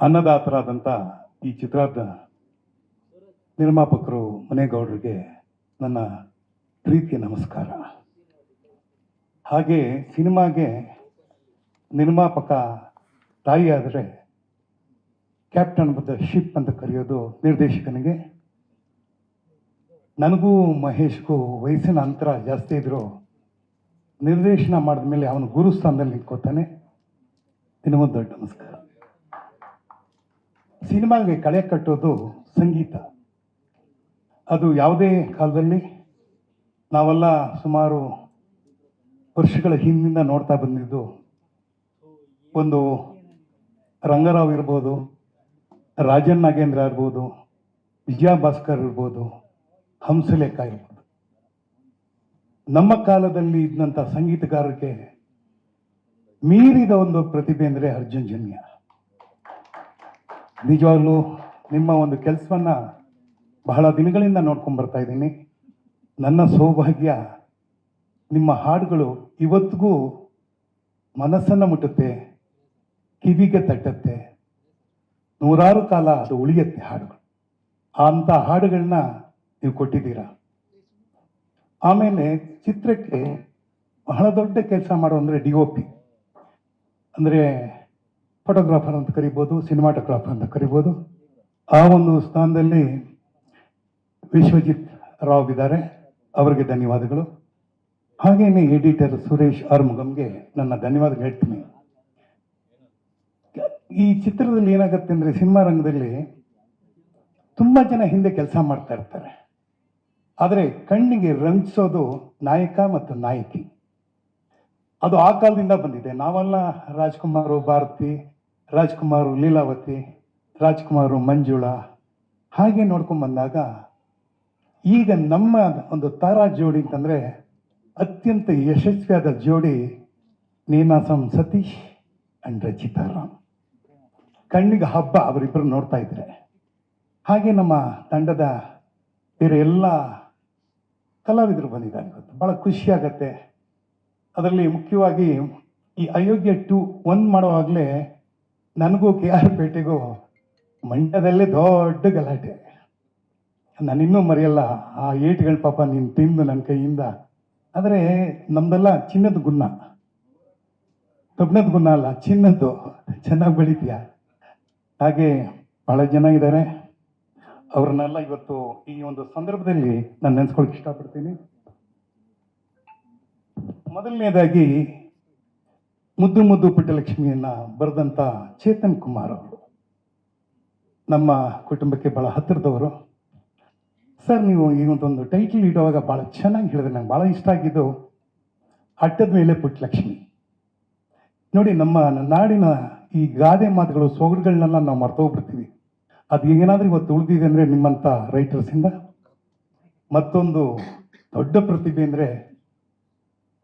ಅನ್ನದಾತರಾದಂಥ ಈ ಚಿತ್ರದ ನಿರ್ಮಾಪಕರು ಮನೆಗೌಡರಿಗೆ ನನ್ನ ಪ್ರೀತಿಯ ನಮಸ್ಕಾರ. ಹಾಗೆ ಸಿನಿಮಾಗೆ ನಿರ್ಮಾಪಕ ತಾಯಿಯಾದರೆ ಕ್ಯಾಪ್ಟನ್ ಆಫ್ ದ ಶಿಪ್ ಅಂತ ಕರೆಯೋದು ನಿರ್ದೇಶಕನಿಗೆ. ನನಗೂ ಮಹೇಶ್ಗೂ ವಯಸ್ಸಿನ ಅಂತರ ಜಾಸ್ತಿ ಇದ್ದರೂ ನಿರ್ದೇಶನ ಮಾಡಿದ ಮೇಲೆ ಅವನು ಗುರುಸ್ಥಾನದಲ್ಲಿ ನಿಂತ್ಕೋತಾನೆ. ನಿನಗೊಂದು ದೊಡ್ಡ ನಮಸ್ಕಾರ. ಸಿನಿಮಾಗೆ ಕಳೆ ಕಟ್ಟೋದು ಸಂಗೀತ. ಅದು ಯಾವುದೇ ಕಾಲದಲ್ಲಿ ನಾವೆಲ್ಲ ಸುಮಾರು ವರ್ಷಗಳ ಹಿಂದಿಂದ ನೋಡ್ತಾ ಬಂದಿದ್ದು, ಒಂದು ರಂಗರಾವ್ ಇರ್ಬೋದು, ರಾಜನ್ ನಾಗೇಂದ್ರ ಇರ್ಬೋದು, ವಿಜಯ ಭಾಸ್ಕರ್ ಇರ್ಬೋದು, ಹಂಸಲೇಖ ಇರ್ಬೋದು. ನಮ್ಮ ಕಾಲದಲ್ಲಿ ಇದ್ದಂಥ ಸಂಗೀತಗಾರರಿಗೆ ಮೀರಿದ ಒಂದು ಪ್ರತಿಭೆ ಅಂದರೆ ಅರ್ಜುನ್ ಜನ್ಯ. ನಿಜವಾಗ್ಲೂ ನಿಮ್ಮ ಒಂದು ಕೆಲಸವನ್ನು ಬಹಳ ದಿನಗಳಿಂದ ನೋಡ್ಕೊಂಡು ಬರ್ತಾ ಇದ್ದೀನಿ. ನನ್ನ ಸೌಭಾಗ್ಯ, ನಿಮ್ಮ ಹಾಡುಗಳು ಇವತ್ತಿಗೂ ಮನಸ್ಸನ್ನು ಮುಟ್ಟುತ್ತೆ, ಕಿವಿಗೆ ತಟ್ಟತ್ತೆ, ನೂರಾರು ಕಾಲ ಅದು ಉಳಿಯುತ್ತೆ ಹಾಡುಗಳು. ಅಂಥ ಹಾಡುಗಳನ್ನ ನೀವು ಕೊಟ್ಟಿದ್ದೀರಾ. ಆಮೇಲೆ ಚಿತ್ರಕ್ಕೆ ಬಹಳ ದೊಡ್ಡ ಕೆಲಸ ಮಾಡೋ ಅಂದರೆ DOP ಅಂದರೆ ಫೋಟೋಗ್ರಾಫರ್ ಅಂತ ಕರಿಬೋದು, ಸಿನಿಮಾಟೋಗ್ರಾಫರ್ ಅಂತ ಕರಿಬೋದು. ಆ ಒಂದು ಸ್ಥಾನದಲ್ಲಿ ವಿಶ್ವಜಿತ್ ರಾವ್ ಇದ್ದಾರೆ, ಅವರಿಗೆ ಧನ್ಯವಾದಗಳು. ಹಾಗೆಯೇ ಎಡಿಟರ್ ಸುರೇಶ್ ಆರ್ಮುಗಮ್ಗೆ ನನ್ನ ಧನ್ಯವಾದಗಳು ಹೇಳ್ತೀನಿ. ಈ ಚಿತ್ರದಲ್ಲಿ ಏನಾಗುತ್ತೆ ಅಂದರೆ, ಸಿನಿಮಾ ರಂಗದಲ್ಲಿ ತುಂಬ ಜನ ಹಿಂದೆ ಕೆಲಸ ಮಾಡ್ತಾ ಇರ್ತಾರೆ, ಆದರೆ ಕಣ್ಣಿಗೆ ರಂಜಿಸೋದು ನಾಯಕ ಮತ್ತು ನಾಯಕಿ. ಅದು ಆ ಕಾಲದಿಂದ ಬಂದಿದೆ. ನಾವೆಲ್ಲ ರಾಜ್ಕುಮಾರು ಭಾರತಿ, ರಾಜ್ಕುಮಾರು ಲೀಲಾವತಿ, ರಾಜ್ಕುಮಾರು ಮಂಜುಳಾ ಹಾಗೆ ನೋಡ್ಕೊಂಡು ಬಂದಾಗ, ಈಗ ನಮ್ಮ ಒಂದು ತಾರಾ ಜೋಡಿ ಅಂತಂದರೆ ಅತ್ಯಂತ ಯಶಸ್ವಿಯಾದ ಜೋಡಿ ನೀನಾಸಂ ಸತೀಶ್ ಅಂಡ್ ರಚಿತಾ ರಾಮ್. ಕಣ್ಣಿಗೆ ಹಬ್ಬ ಅವರಿಬ್ಬರು ನೋಡ್ತಾ ಇದ್ರೆ. ಹಾಗೆ ನಮ್ಮ ತಂಡದ ಬೇರೆ ಎಲ್ಲ ಕಲಾವಿದರು ಬಂದಿದ್ದಾರೆ ಇವತ್ತು. ಭಾಳ ಖುಷಿಯಾಗತ್ತೆ. ಅದರಲ್ಲಿ ಮುಖ್ಯವಾಗಿ ಈ ಅಯೋಗ್ಯ 2 ಮಾಡುವಾಗಲೇ ನನಗೂ KR ಪೇಟೆಗೂ ಮಂಡ್ಯದಲ್ಲೇ ದೊಡ್ಡ ಗಲಾಟೆ. ನಾನಿನ್ನೂ ಮರೆಯಲ್ಲ ಆ ಏಟ್ಗಳ ಪಾಪ ನೀನು ತಿಂದು ನನ್ನ ಕೈಯಿಂದ. ಆದರೆ ನಮ್ದೆಲ್ಲ ಚಿನ್ನದ ಗುನ್ನ, ಕಬ್ಬಿಣದ ಗುನ್ನ ಅಲ್ಲ, ಚಿನ್ನದ್ದು. ಚೆನ್ನಾಗಿ ಬೆಳಿತೀಯ. ಹಾಗೆ ಭಾಳ ಜನ ಇದ್ದಾರೆ. ಅವ್ರನ್ನೆಲ್ಲ ಇವತ್ತು ಈ ಒಂದು ಸಂದರ್ಭದಲ್ಲಿ ನಾನು ನೆನೆಸ್ಕೊಳಕ್ಕೆ ಇಷ್ಟಪಡ್ತೀನಿ. ಮೊದಲನೇದಾಗಿ ಮುದ್ದು ಮುದ್ದು ಪುಟ್ಟಲಕ್ಷ್ಮಿಯನ್ನ ಬರೆದಂಥ ಚೇತನ್ ಕುಮಾರ್ ಅವರು ನಮ್ಮ ಕುಟುಂಬಕ್ಕೆ ಭಾಳ ಹತ್ತಿರದವರು. ಸರ್, ನೀವು ಈ ಒಂದು ಟೈಟಲ್ ಇಡುವಾಗ ಭಾಳ ಚೆನ್ನಾಗಿ ಹೇಳಿದ್ರೆ ನಂಗೆ ಭಾಳ ಇಷ್ಟ ಆಗಿದ್ದು ಅಟ್ಟದ ಮೇಲೆ ಪುಟ್ಟಲಕ್ಷ್ಮಿ. ನೋಡಿ, ನಮ್ಮ ನಾಡಿನ ಈ ಗಾದೆ ಮಾತುಗಳು, ಸೊಗಡುಗಳನ್ನೆಲ್ಲ ನಾವು ಮರ್ತೋಗ್ಬಿಡ್ತೀವಿ. ಅದು ಏನಾದರೂ ಇವತ್ತು ಉಳಿದಿದೆ ಅಂದರೆ ನಿಮ್ಮಂಥ ರೈಟರ್ಸಿಂದ. ಮತ್ತೊಂದು ದೊಡ್ಡ ಪ್ರತಿಭೆ ಅಂದರೆ,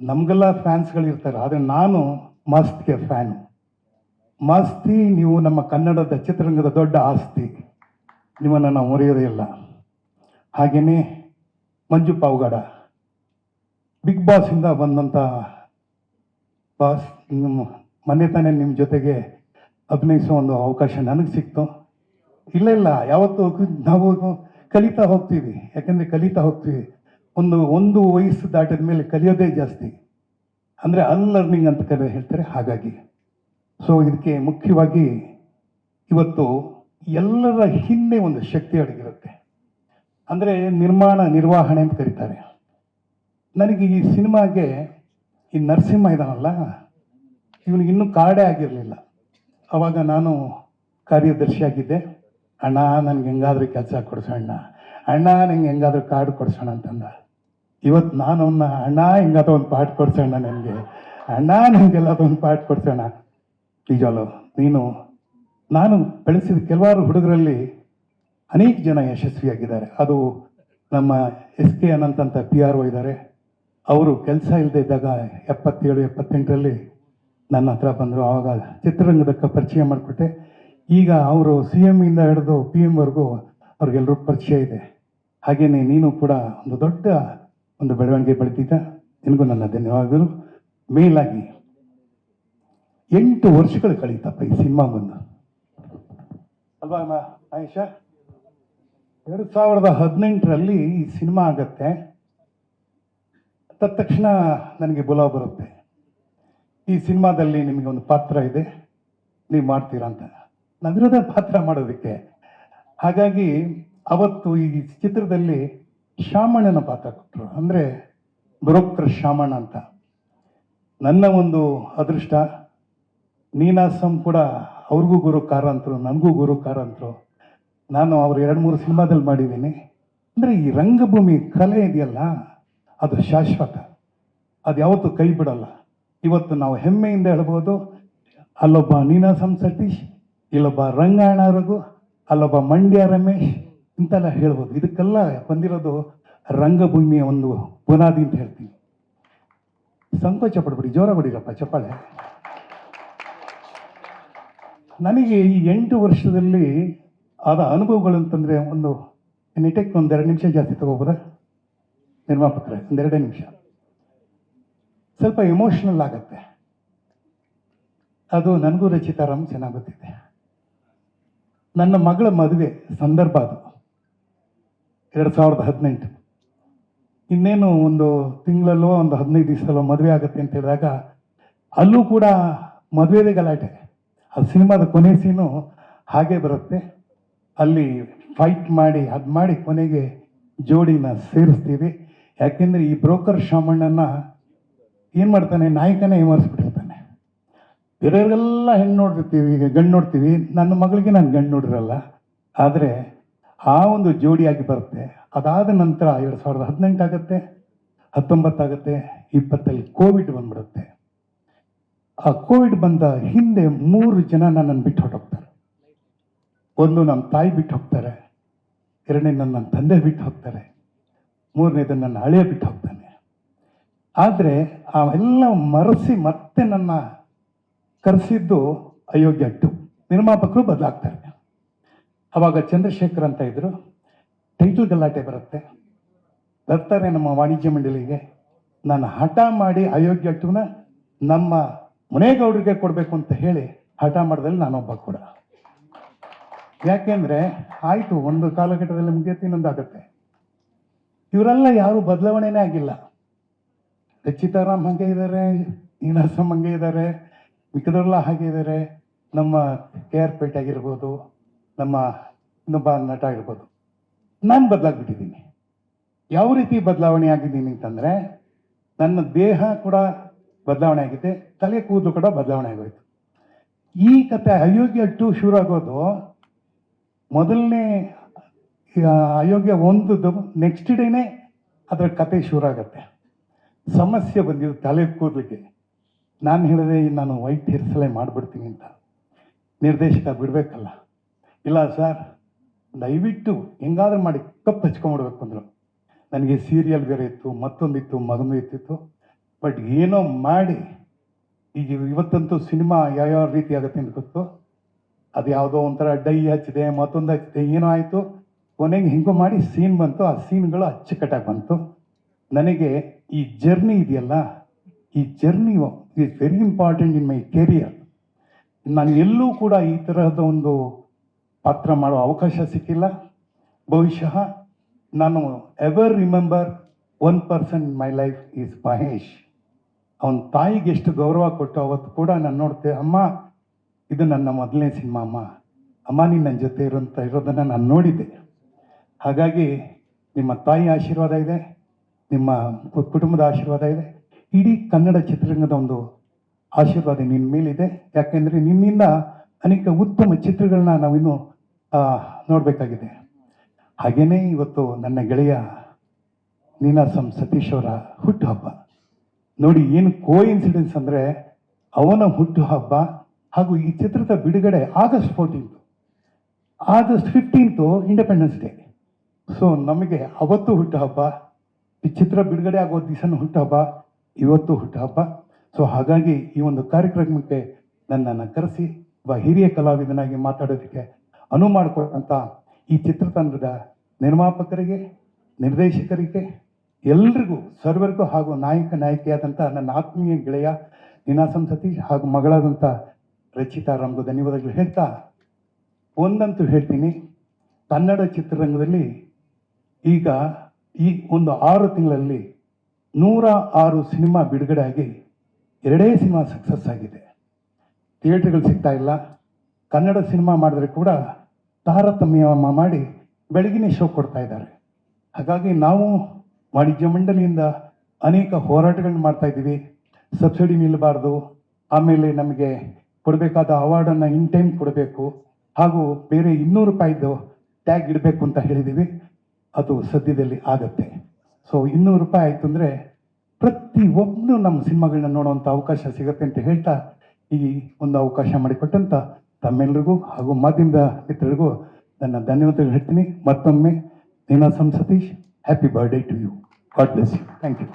ನಮಗೆಲ್ಲ ಫ್ಯಾನ್ಸ್ಗಳಿರ್ತಾರೆ, ಆದರೆ ನಾನು ಮಸ್ತ್ಗೆ ಫ್ಯಾನು. ಮಸ್ತಿ ನೀವು ನಮ್ಮ ಕನ್ನಡದ ಚಿತ್ರರಂಗದ ದೊಡ್ಡ ಆಸ್ತಿ. ನಿಮ್ಮನ್ನು ನಾವು ಮರೆಯೋದೇ ಇಲ್ಲ. ಹಾಗೆಯೇ ಮಂಜು ಪಾವಗಡ, ಬಿಗ್ ಬಾಸಿಂದ ಬಂದಂಥ ಬಾಸ್. ಮೊನ್ನೆ ತಾನೇ ನಿಮ್ಮ ಜೊತೆಗೆ ಅಭಿನಯಿಸೋ ಒಂದು ಅವಕಾಶ ನನಗೆ ಸಿಕ್ತು. ಇಲ್ಲ, ಯಾವತ್ತೂ ನಾವು ಕಲಿತಾ ಹೋಗ್ತೀವಿ. ಯಾಕೆಂದರೆ ಕಲಿತಾ ಹೋಗ್ತೀವಿ. ಒಂದು ವಯಸ್ಸು ದಾಟಿದ ಮೇಲೆ ಕಲಿಯೋದೇ ಜಾಸ್ತಿ, ಅಂದರೆ ಅನ್ಲರ್ನಿಂಗ್ ಅಂತ ಹೇಳ್ತಾರೆ. ಹಾಗಾಗಿ ಇದಕ್ಕೆ ಮುಖ್ಯವಾಗಿ ಇವತ್ತು ಎಲ್ಲರ ಹಿಂದೆ ಒಂದು ಶಕ್ತಿ ಅಡಗಿರುತ್ತೆ. ಅಂದರೆ ನಿರ್ವಹಣೆ ಅಂತ ಕರೀತಾರೆ. ನನಗೆ ಈ ಸಿನಿಮಾಗೆ ಈ ನರಸಿಂಹ ಇದಾನಲ್ಲ, ಇವನಿಗೆ ಇನ್ನೂ ಕಾರ್ಡೇ ಆಗಿರಲಿಲ್ಲ. ಆವಾಗ ನಾನು ಕಾರ್ಯದರ್ಶಿಯಾಗಿದ್ದೆ. ಅಣ್ಣ, ನನಗೆ ಹೆಂಗಾದ್ರೂ ಕೆಲಸ ಕೊಡಿಸೋಣ, ಅಣ್ಣ ನನಗೆ ಹೆಂಗಾದ್ರೂ ಕಾರ್ಡ್ ಕೊಡಿಸೋಣ ಅಂತಂದ. ಇವತ್ತು ನಾನು ಅವನ್ನ, ಅಣ್ಣ ಹೆಂಗಾದ್ರೂ ಒಂದು ಪಾಠ ಕೊಡಿಸೋಣ ನನಗೆ, ಅಣ್ಣ ನನಗೆಲ್ಲಾದ್ರೂ ಒಂದು ಪಾಠ ಕೊಡಿಸೋಣ. ನಿಜವಲ್ಲ, ನಾನು ಬೆಳೆಸಿದ ಕೆಲವಾರು ಹುಡುಗರಲ್ಲಿ ಅನೇಕ ಜನ ಯಶಸ್ವಿಯಾಗಿದ್ದಾರೆ. ಅದು ನಮ್ಮ SK ಅನಂತ್ ಅಂತ PRO ಇದ್ದಾರೆ. ಅವರು ಕೆಲಸ ಇಲ್ಲದೆ ಇದ್ದಾಗ 77, 78ರಲ್ಲಿ ನನ್ನ ಹತ್ರ ಬಂದರು. ಆವಾಗ ಚಿತ್ರರಂಗದ ಪರಿಚಯ ಮಾಡಿಕೊಟ್ಟೆ. ಈಗ ಅವರು CM ಇಂದ ಹಿಡಿದು PM ಅವ್ರಿಗೆಲ್ಲರೂ ಪರಿಚಯ ಇದೆ. ಹಾಗೆಯೇ ನೀನು ಕೂಡ ಒಂದು ದೊಡ್ಡ ಒಂದು ಬೆಳವಣಿಗೆ ಬೆಳೆದಿದ್ದ. ನಿನಗೂ ನನ್ನ ಧನ್ಯವಾದಗಳು. ಮೇಲಾಗಿ 8 ವರ್ಷಗಳು ಕಳೀತಪ್ಪ ಈ ಸಿನಿಮಾ ಬಂದು. ಅಲ್ವಾ ಆಯಿಷಾ? 2018ರಲ್ಲಿ ಈ ಸಿನಿಮಾ ಆಗತ್ತೆ. ತಕ್ಷಣ ನನಗೆ ಬುಲಾವ್ ಬರುತ್ತೆ, ಈ ಸಿನಿಮಾದಲ್ಲಿ ನಿಮಗೆ ಒಂದು ಪಾತ್ರ ಇದೆ, ನೀವು ಮಾಡ್ತೀರಾ ಅಂತ. ನಾವಿರೋದೇ ಪಾತ್ರ ಮಾಡೋದಕ್ಕೆ. ಹಾಗಾಗಿ ಅವತ್ತು ಈ ಚಿತ್ರದಲ್ಲಿ ಶಾಮಣ್ಣನ ಪಾತ್ರ ಕೊಟ್ಟರು, ಅಂದರೆ ಬ್ರೋಕರ್ ಶಾಮಣ್ಣ ಅಂತ. ನನ್ನ ಒಂದು ಅದೃಷ್ಟ, ನೀನಾಸಂ ಕೂಡ ಅವ್ರಿಗೂ ಗುರು ಕಾರಂತರು, ನನಗೂ ಗುರು ಕಾರಂತರು. ನಾನು ಅವರು 2-3 ಸಿನಿಮಾದಲ್ಲಿ ಮಾಡಿದ್ದೀನಿ. ಅಂದರೆ ಈ ರಂಗಭೂಮಿ ಕಲೆ ಇದೆಯಲ್ಲ, ಅದು ಶಾಶ್ವತ, ಅದು ಯಾವತ್ತೂ ಕೈ ಬಿಡಲ್ಲ. ಇವತ್ತು ನಾವು ಹೆಮ್ಮೆಯಿಂದ ಹೇಳ್ಬೋದು, ಅಲ್ಲೊಬ್ಬ ನೀನಾಸಂ ಸತೀಶ್, ಇಲ್ಲೊಬ್ಬ ರಂಗಾಯಣ ರಘು, ಅಲ್ಲೊಬ್ಬ ಮಂಡ್ಯ ರಮೇಶ್ ಇಂತೆಲ್ಲ ಹೇಳ್ಬೋದು. ಇದಕ್ಕೆಲ್ಲ ಬಂದಿರೋದು ರಂಗಭೂಮಿಯ ಒಂದು ಬುನಾದಿ ಅಂತ ಹೇಳ್ತೀನಿ. ಸಂಕೋಚ ಪಡ್ಬಿಡಿ, ಜೋರ ಬಿಡಿರಪ್ಪ ಚಪ್ಪಾಳೆ. ನನಗೆ ಈ 8 ವರ್ಷದಲ್ಲಿ ಆದ ಅನುಭವಗಳು ಅಂತಂದರೆ, ಒಂದು ನಿಟಕ್ಕೆ 1-2 ನಿಮಿಷ ಜಾಸ್ತಿ ತಗೋಬೋದ ನಿರ್ಮಾಪಕರೇ? 1-2 ನಿಮಿಷ. ಸ್ವಲ್ಪ ಎಮೋಷ್ನಲ್ ಆಗತ್ತೆ. ಅದು ನನಗೂ ರಚಿತಾರಾಮ್ ಚೆನ್ನಾಗಿ ಗೊತ್ತಿದೆ. ನನ್ನ ಮಗಳ ಮದುವೆ ಸಂದರ್ಭ ಅದು 2018. ಇನ್ನೇನು ಒಂದು ತಿಂಗಳಲ್ಲೋ ಒಂದು 15 ದಿವಸದಲ್ಲೋ ಮದುವೆ ಆಗುತ್ತೆ ಅಂತ ಹೇಳಿದಾಗ, ಅಲ್ಲೂ ಕೂಡ ಮದುವೆದೇ ಗಲಾಟೆ. ಆ ಸಿನಿಮಾದ ಕೊನೆ ಸೀನು ಹಾಗೆ ಬರುತ್ತೆ. ಅಲ್ಲಿ ಫೈಟ್ ಮಾಡಿ ಅದು ಮಾಡಿ ಕೊನೆಗೆ ಜೋಡಿನ ಸೇರಿಸ್ತೀವಿ. ಯಾಕೆಂದರೆ ಈ ಬ್ರೋಕರ್ ಶಾಮಣ್ಣನ ಏನು ಮಾಡ್ತಾನೆ, ನಾಯಕನೇ ಏಮಾರಿಸ್ಬಿಟ್ಟಿರ್ತಾನೆ. ಬೇರೆಯವರೆಲ್ಲ ಹೆಣ್ಣು ನೋಡಿರ್ತೀವಿ, ಈಗ ಗಂಡು ನೋಡ್ತೀವಿ. ನನ್ನ ಮಗಳಿಗೆ ನಾನು ಗಂಡು ನೋಡಿರಲ್ಲ. ಆದರೆ ಆ ಒಂದು ಜೋಡಿಯಾಗಿ ಬರುತ್ತೆ. ಅದಾದ ನಂತರ 2018 ಆಗುತ್ತೆ, 19 ಆಗುತ್ತೆ, 20 ಕೋವಿಡ್ ಬಂದ್ಬಿಡುತ್ತೆ. ಆ ಕೋವಿಡ್ ಬಂದ ಹಿಂದೆ 3 ಜನ ನನ್ನನ್ನು ಬಿಟ್ಟು ಹೊರಟೋಗ್ತಾರೆ. ಒಂದು ನಮ್ಮ ತಾಯಿ ಬಿಟ್ಟು ಹೋಗ್ತಾರೆ, 2ನೇ ನನ್ನ ತಂದೆ ಬಿಟ್ಟು ಹೋಗ್ತಾರೆ, 3ನೇದು ನನ್ನ ಹಳೆಯ ಬಿಟ್ಟು ಹೋಗ್ತಾನೆ. ಆದರೆ ಅವೆಲ್ಲ ಮರೆಸಿ ಮತ್ತೆ ನನ್ನ ಕರೆಸಿದ್ದು ಅಯೋಗ್ಯ 2. ನಿರ್ಮಾಪಕರು ಬದಲಾಗ್ತಾರೆ. ಅವಾಗ ಚಂದ್ರಶೇಖರ್ ಅಂತ ಇದ್ರು. ಟೈಟಲ್ ಗಲಾಟೆ ಬರುತ್ತೆ, ಬರ್ತಾರೆ ನಮ್ಮ ವಾಣಿಜ್ಯ ಮಂಡಳಿಗೆ. ನಾನು ಹಠ ಮಾಡಿ ಅಯೋಗ್ಯ 2ನ ನಮ್ಮ ಮುನೇಗೌಡರಿಗೆ ಕೊಡಬೇಕು ಅಂತ ಹೇಳಿ ಹಠ ಮಾಡಿದಲ್ಲಿ ನಾನೊಬ್ಬ ಕೂಡ. ಯಾಕೆಂದರೆ ಆಯಿತು, ಒಂದು ಕಾಲಘಟ್ಟದಲ್ಲಿ ಮುಗಿಯುತ್ತೆ, ಇನ್ನೊಂದಾಗುತ್ತೆ. ಇವರೆಲ್ಲ ಯಾರು ಬದಲಾವಣೆನೇ ಆಗಿಲ್ಲ. ರಚಿತಾರಾಮ್ ಹಾಗೆ ಇದ್ದಾರೆ, ನೀನಾಸಂ ಹಾಗೆ ಇದ್ದಾರೆ, ಮಿಕ್ಕದವರೆಲ್ಲ ಹಾಗೆ ಇದ್ದಾರೆ. ನಮ್ಮ KR ಪೇಟೆ ಆಗಿರ್ಬೋದು, ನಮ್ಮ ಇನ್ನೊಬ್ಬ ನಟ ಇರ್ಬೋದು. ನಾನು ಬದಲಾಗ್ಬಿಟ್ಟಿದ್ದೀನಿ. ಯಾವ ರೀತಿ ಬದಲಾವಣೆ ಆಗಿದ್ದೀನಿ ಅಂತಂದರೆ, ನನ್ನ ದೇಹ ಕೂಡ ಬದಲಾವಣೆ ಆಗಿದೆ, ತಲೆ ಕೂದಲು ಕೂಡ ಬದಲಾವಣೆ ಆಗೋಯ್ತು. ಈ ಕತೆ ಅಯೋಗ್ಯ 2 ಶುರು ಆಗೋದು ಮೊದಲನೇ ಅಯೋಗ್ಯ 1 ನೆಕ್ಸ್ಟ್ ಡೇನೇ ಅದರ ಕತೆ ಶುರು ಆಗುತ್ತೆ. ಸಮಸ್ಯೆ ಬಂದಿದ್ದು ತಲೆ ಕೂದಲಿಗೆ. ನಾನು ಹೇಳಿದೆ, ನಾನು ವೈಟ್ ಹೇರ್ ಸ್ಟೈಲ್ ಮಾಡಿಬಿಡ್ತೀನಿ ಅಂತ. ನಿರ್ದೇಶಕ ಬಿಡಬೇಕಲ್ಲ, ಇಲ್ಲ ಸರ್ ದಯವಿಟ್ಟು ಹೆಂಗಾದ್ರೂ ಮಾಡಿ ಕಪ್ಪು ಹಚ್ಕೊಂಡ್ಬಿಡ್ಬೇಕು ಅಂದರು. ನನಗೆ ಸೀರಿಯಲ್ ಬೇರೆ ಇತ್ತು, ಮತ್ತೊಂದಿತ್ತು, ಮಗನೂ ಇತ್ತಿತ್ತು. ಬಟ್ ಏನೋ ಮಾಡಿ ಈಗ ಇವತ್ತಂತೂ ಸಿನಿಮಾ ಯಾವ್ಯಾವ ರೀತಿ ಆಗುತ್ತೆ ಅಂತ ಗೊತ್ತು. ಅದು ಯಾವುದೋ ಒಂಥರ ಡೈ ಹಚ್ಚಿದೆ, ಮತ್ತೊಂದು ಹಚ್ಚಿದೆ, ಏನೋ ಆಯಿತು. ಕೊನೆಗೆ ಹಿಂಗೋ ಮಾಡಿ ಸೀನ್ ಬಂತು. ಆ ಸೀನ್ಗಳು ಅಚ್ಚುಕಟ್ಟಾಗಿ ಬಂತು. ನನಗೆ ಈ ಜರ್ನಿ ಇದೆಯಲ್ಲ, ಈ journey is very important in my career. ನಾನು ಎಲ್ಲೂ ಕೂಡ ಈ ತರಹದ ಒಂದು ಪಾತ್ರ ಮಾಡೋ ಅವಕಾಶ ಸಿಕ್ಕಿಲ್ಲ. ಬಹುಶಃ ನಾನು ever remember 1 person in my life is Mahesh. ಅವನ ತಾಯಿಗೆ ಎಷ್ಟು ಗೌರವ ಕೊಟ್ಟು ಅವತ್ತು ಕೂಡ ನಾನು ನೋಡ್ತೆ, ಅಮ್ಮ ಇದು ನನ್ನ ಮೊದಲನೇ ಸಿನಿಮಾ ಅಮ್ಮ ನೀನು ನನ್ನ ಜೊತೆ ಇರೋದನ್ನು ನಾನು ನೋಡಿದ್ದೆ. ಹಾಗಾಗಿ ನಿಮ್ಮ ತಾಯಿ ಆಶೀರ್ವಾದ ಇದೆ, ನಿಮ್ಮ ಕುಟುಂಬದ ಆಶೀರ್ವಾದ ಇದೆ, ಇಡೀ ಕನ್ನಡ ಚಿತ್ರರಂಗದ ಒಂದು ಆಶೀರ್ವಾದ ನಿನ್ನ ಮೇಲಿದೆ. ಯಾಕೆಂದರೆ ನಿನ್ನಿಂದ ಅನೇಕ ಉತ್ತಮ ಚಿತ್ರಗಳನ್ನ ನಾವಿನ್ನೂ ನೋಡಬೇಕಾಗಿದೆ. ಹಾಗೆಯೇ ಇವತ್ತು ನನ್ನ ಗೆಳೆಯ ನೀನಾಸಂ ಸತೀಶ್ ಅವರ ಹುಟ್ಟುಹಬ್ಬ. ನೋಡಿ ಏನು ಕೋಇನ್ಸಿಡೆನ್ಸ್ ಅಂದರೆ, ಅವನ ಹುಟ್ಟುಹಬ್ಬ ಹಾಗೂ ಈ ಚಿತ್ರದ ಬಿಡುಗಡೆ August 14. August 15 independence day. So ನಮಗೆ ಅವತ್ತು ಹುಟ್ಟುಹಬ್ಬ, ಈ ಚಿತ್ರ ಬಿಡುಗಡೆ ಆಗೋ ದಿವಸನೂ ಹುಟ್ಟುಹಬ್ಬ, ಇವತ್ತು ಹುಟ್ಟುಹಬ್ಬ. ಸೊ ಹಾಗಾಗಿ ಈ ಒಂದು ಕಾರ್ಯಕ್ರಮಕ್ಕೆ ನನ್ನನ್ನು ಕರೆಸಿ ಒಬ್ಬ ಹಿರಿಯ ಕಲಾವಿದನಾಗಿ ಮಾತಾಡೋದಕ್ಕೆ ಅನುವು ಮಾಡಿಕೊಟ್ಟಂಥ ಈ ಚಿತ್ರತಂಡದ ನಿರ್ಮಾಪಕರಿಗೆ, ನಿರ್ದೇಶಕರಿಗೆ, ಎಲ್ರಿಗೂ ಸರ್ವರಿಗೂ ಹಾಗೂ ನಾಯಕಿಯಾದಂಥ ನನ್ನ ಆತ್ಮೀಯ ಗೆಳೆಯ ನೀನಾಸಂ ಸತೀಶ್ ಹಾಗೂ ಮಗಳಾದಂಥ ರಚಿತಾರಾಮ್ಗೂ ಧನ್ಯವಾದಗಳು ಹೇಳ್ತಾ ಒಂದಂತೂ ಹೇಳ್ತೀನಿ, ಕನ್ನಡ ಚಿತ್ರರಂಗದಲ್ಲಿ ಈಗ ಈ ಒಂದು 6 ತಿಂಗಳಲ್ಲಿ 106 ಸಿನಿಮಾ ಬಿಡುಗಡೆ ಆಗಿ 2 ಸಿನಿಮಾ ಸಕ್ಸಸ್ ಆಗಿದೆ. ಥಿಯೇಟರ್ಗಳು ಸಿಗ್ತಾ ಇಲ್ಲ. ಕನ್ನಡ ಸಿನಿಮಾ ಮಾಡಿದ್ರೆ ಕೂಡ ತಾರತಮ್ಯ ಮಾಡಿ ಬೆಳಗಿನ ಶೋ ಕೊಡ್ತಾ ಇದ್ದಾರೆ. ಹಾಗಾಗಿ ನಾವು ವಾಣಿಜ್ಯ ಮಂಡಳಿಯಿಂದ ಅನೇಕ ಹೋರಾಟಗಳನ್ನ ಮಾಡ್ತಾ ಇದ್ದೀವಿ. ಸಬ್ಸಿಡಿ ನಿಲ್ಲಬಾರ್ದು, ಆಮೇಲೆ ನಮಗೆ ಕೊಡಬೇಕಾದ ಅವಾರ್ಡನ್ನು ಇನ್ ಟೈಮ್ ಕೊಡಬೇಕು, ಹಾಗೂ ಬೇರೆ 200 ರೂಪಾಯಿದು ಟ್ಯಾಗ್ ಇಡಬೇಕು ಅಂತ ಹೇಳಿದ್ದೀವಿ. ಅದು ಸದ್ಯದಲ್ಲಿ ಆಗತ್ತೆ. ಸೊ 200 ರೂಪಾಯಿ ಆಯಿತು ಅಂದರೆ ಪ್ರತಿಯೊಬ್ಬನು ನಮ್ಮ ಸಿನಿಮಾಗಳನ್ನ ನೋಡುವಂಥ ಅವಕಾಶ ಸಿಗುತ್ತೆ ಅಂತ ಹೇಳ್ತಾ, ಈ ಒಂದು ಅವಕಾಶ ಮಾಡಿಕೊಟ್ಟಂಥ ತಮ್ಮೆಲ್ಲರಿಗೂ ಹಾಗೂ ಮಾಧ್ಯಮದ ಮಿತ್ರರಿಗೂ ನನ್ನ ಧನ್ಯವಾದಗಳು ಹೇಳ್ತೀನಿ. ಮತ್ತೊಮ್ಮೆ Ninasam Sathish, happy birthday to you. God bless you. Thank you.